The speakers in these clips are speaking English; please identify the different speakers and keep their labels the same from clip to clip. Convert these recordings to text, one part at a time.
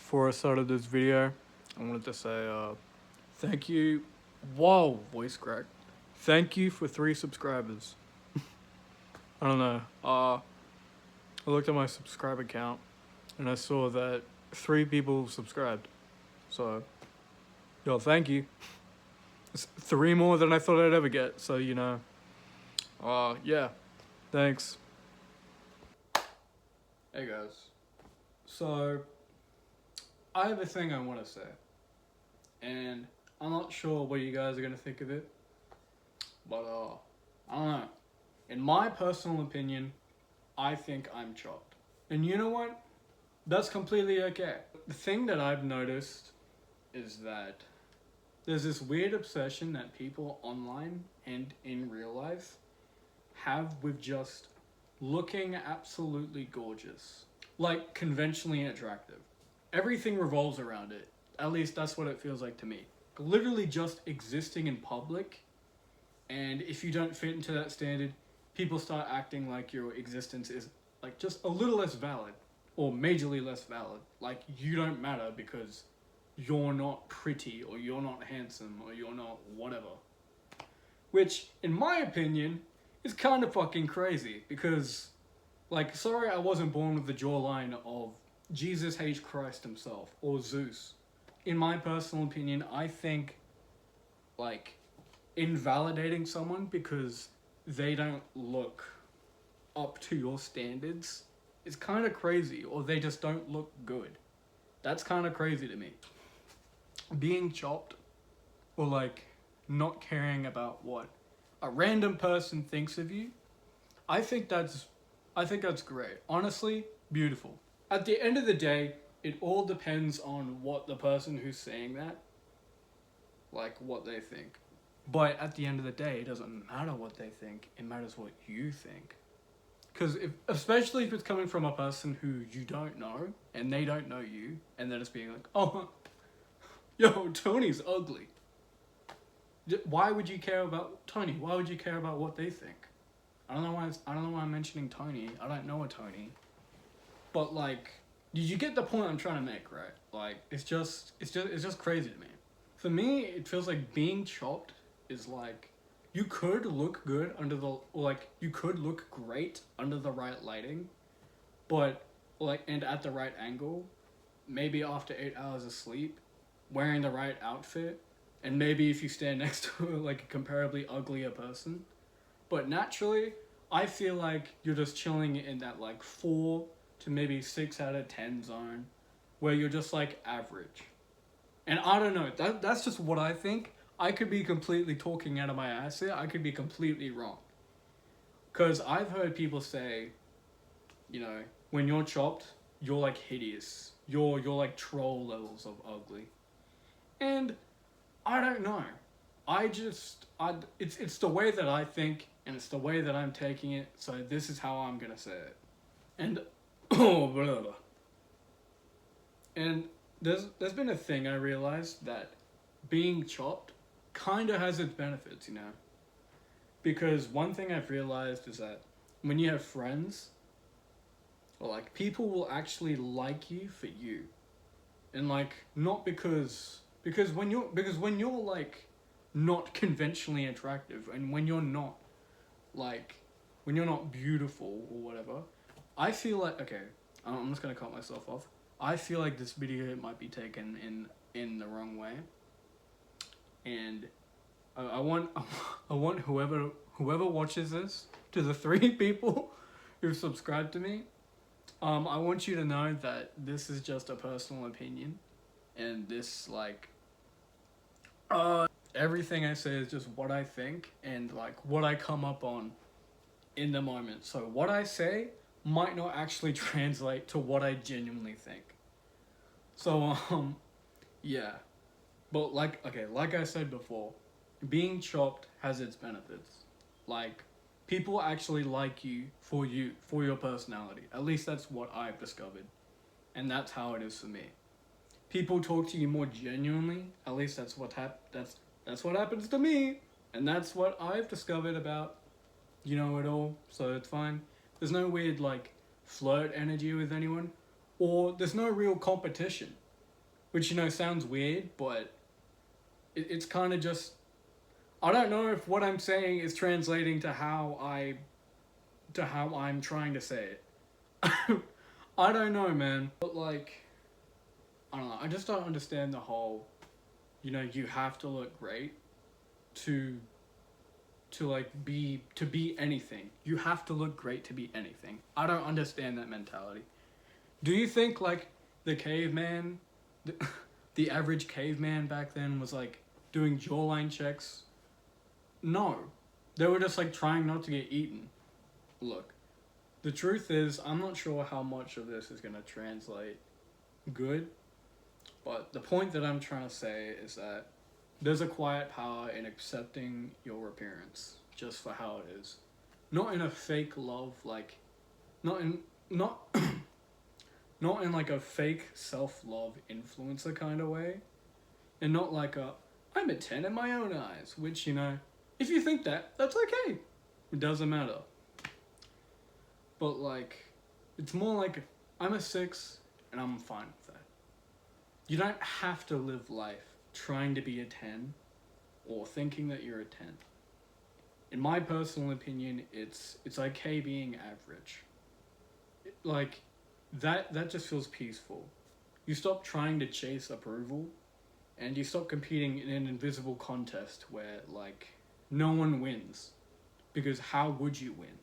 Speaker 1: before I started this video, I wanted to say thank you. Whoa, voice crack. Thank you for 3 subscribers. I don't know. I looked at my subscriber count and I saw that 3 people subscribed. So, yo, thank you. It's 3 more than I thought I'd ever get. So yeah, thanks. Hey guys. So, I have a thing I want to say, and I'm not sure what you guys are gonna think of it, but I don't know. In my personal opinion, I think I'm chopped, and you know what? That's completely okay. The thing that I've noticed is that there's this weird obsession that people online and in real life have with just looking absolutely gorgeous, like conventionally attractive. Everything revolves around it. At least that's what it feels like to me. Literally just existing in public, and if you don't fit into that standard, people start acting like your existence is like just a little less valid or majorly less valid. Like you don't matter because you're not pretty or you're not handsome or you're not whatever. Which, in my opinion, is kind of fucking crazy because, like, sorry I wasn't born with the jawline of Jesus H. Christ himself or Zeus. In my personal opinion, I think, like, invalidating someone because they don't look up to your standards is kind of crazy, or they just don't look good. That's kind of crazy to me. Being chopped, or like not caring about what a random person thinks of you, I think that's great. Honestly, beautiful. At the end of the day, it all depends on what the person who's saying that, like, what they think. But at the end of the day, it doesn't matter what they think. It matters what you think. Because especially if it's coming from a person who you don't know and they don't know you, and they're just being like, "Oh, yo, Tony's ugly." Why would you care about Tony? Why would you care about what they think? I don't know why I'm mentioning Tony. I don't know a Tony. But like, did you get the point I'm trying to make, right? Like, it's just crazy to me. For me, it feels like being chopped is like, you could look good under the, or like, you could look great under the right lighting, but like, and at the right angle, maybe after 8 hours of sleep, wearing the right outfit, and maybe if you stand next to like a comparably uglier person. But naturally, I feel like you're just chilling in that like 4 to maybe 6 out of 10 zone, where you're just like average. And I don't know, that's just what I think. I could be completely talking out of my ass here. I could be completely wrong. Because I've heard people say, you know, when you're chopped, you're like hideous. You're like troll levels of ugly. And I don't know. It's the way that I think and it's the way that I'm taking it. So this is how I'm gonna say it. And oh, blah, blah, blah. And there's been a thing I realized that being chopped kind of has its benefits, you know. Because one thing I've realized is that when you have friends, or like people will actually like you for you, and like not because when you're like not conventionally attractive, and when you're not like when you're not beautiful or whatever, I feel like, okay, I'm just gonna cut myself off. I feel like this video might be taken in the wrong way, and I want I want whoever watches this, to the 3 people who've subscribed to me, I want you to know that this is just a personal opinion, and this like everything I say is just what I think and like what I come up on in the moment. So what I say might not actually translate to what I genuinely think. So yeah. But like, okay, like I said before, being chopped has its benefits. Like, people actually like you, for your personality. At least that's what I've discovered. And that's how it is for me. People talk to you more genuinely. At least that's that's what happens to me. And that's what I've discovered about, you know, it all. So it's fine. There's no weird like flirt energy with anyone, or there's no real competition. which, you know, sounds weird, but it's kind of just, I don't know if what I'm saying is translating to how I'm trying to say it. I don't know, man. But like, I don't know. I just don't understand the whole, you know, you have to look great to be anything. You have to look great to be anything. I don't understand that mentality. Do you think like the caveman, the, the average caveman back then was like doing jawline checks? No. They were just like trying not to get eaten. Look, the truth is, I'm not sure how much of this is going to translate good, but the point that I'm trying to say is that there's a quiet power in accepting your appearance just for how it is. Not in a fake love, like, not in, not, not in like a fake self-love influencer kind of way, and not like I'm a 10 in my own eyes, which, you know, if you think that, that's okay. It doesn't matter. But like, it's more like, I'm a 6 and I'm fine with that. You don't have to live life trying to be a 10 or thinking that you're a 10. In my personal opinion, it's okay being average. Like, that just feels peaceful. You stop trying to chase approval, and you stop competing in an invisible contest where, like, no one wins. Because how would you win?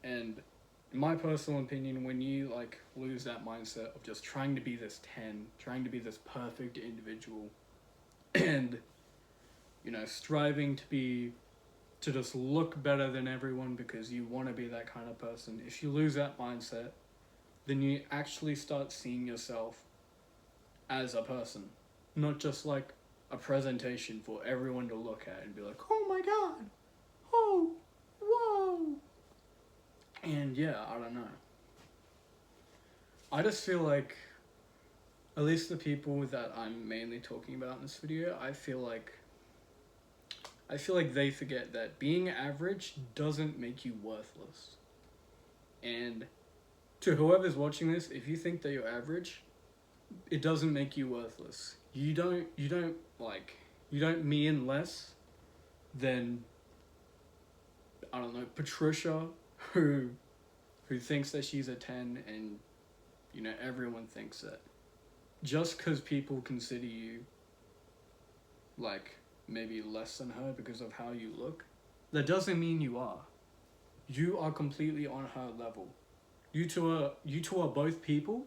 Speaker 1: And in my personal opinion, when you, like, lose that mindset of just trying to be this 10, trying to be this perfect individual, and, you know, striving to just look better than everyone because you want to be that kind of person, if you lose that mindset, then you actually start seeing yourself as a person, not just like a presentation for everyone to look at and be like, oh my god, oh, whoa. And yeah, I don't know. I just feel like, at least the people that I'm mainly talking about in this video, I feel like they forget that being average doesn't make you worthless. And to whoever's watching this, if you think that you're average, it doesn't make you worthless. You don't mean less than, I don't know, Patricia, who thinks that she's a 10, and, you know, everyone thinks that. Just because people consider you like maybe less than her because of how you look, that doesn't mean you are. You are completely on her level. You two are both people,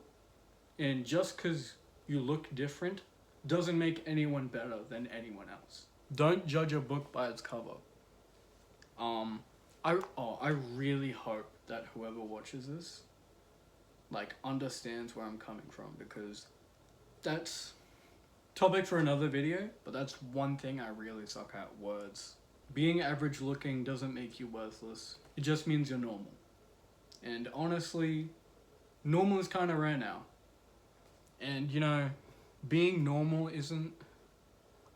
Speaker 1: and just because you look different doesn't make anyone better than anyone else. Don't judge a book by its cover. I really hope that whoever watches this, like, understands where I'm coming from, because that's topic for another video, but that's one thing I really suck at: words. Being average looking doesn't make you worthless. It just means you're normal. And honestly, normal is kind of rare now. And, you know, being normal isn't...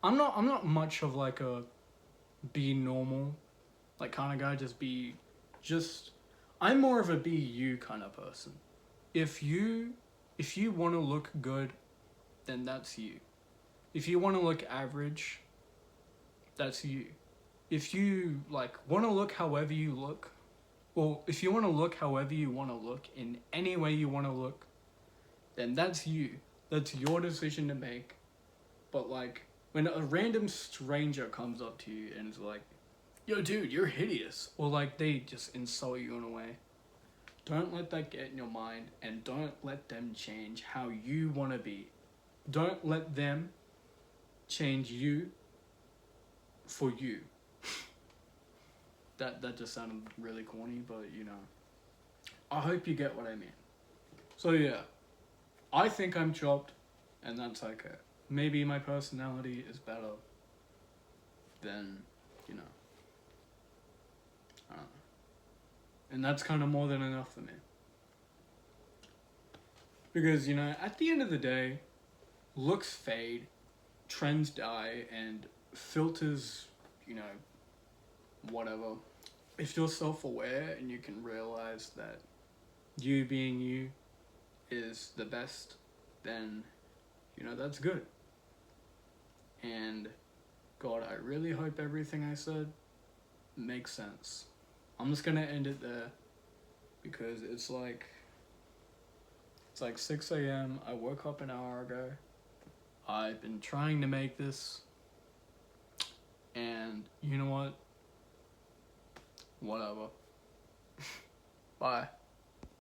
Speaker 1: I'm not much of like a be normal like kind of guy. I'm more of a be you kind of person. If you want to look good, then that's you. If you want to look average, that's you. If you like want to look however you look, or if you want to look however you want to look in any way you want to look, then that's you. That's your decision to make. But like, when a random stranger comes up to you and is like, yo dude, you're hideous, or like they just insult you in a way, don't let that get in your mind, and don't let them change how you want to be. Don't let them change you for you. That just sounded really corny, but you know, I hope you get what I mean. So yeah, I think I'm chopped, and that's okay. Maybe my personality is better than, you know, I don't know. And that's kind of more than enough for me. Because, you know, at the end of the day, looks fade, trends die, and filters, you know, whatever. If you're self-aware and you can realize that you being you is the best, then you know, that's good. And God, I really hope everything I said makes sense. I'm just gonna end it there because it's like 6 a.m. I woke up an hour ago. I've been trying to make this, and you know what? Whatever. Bye.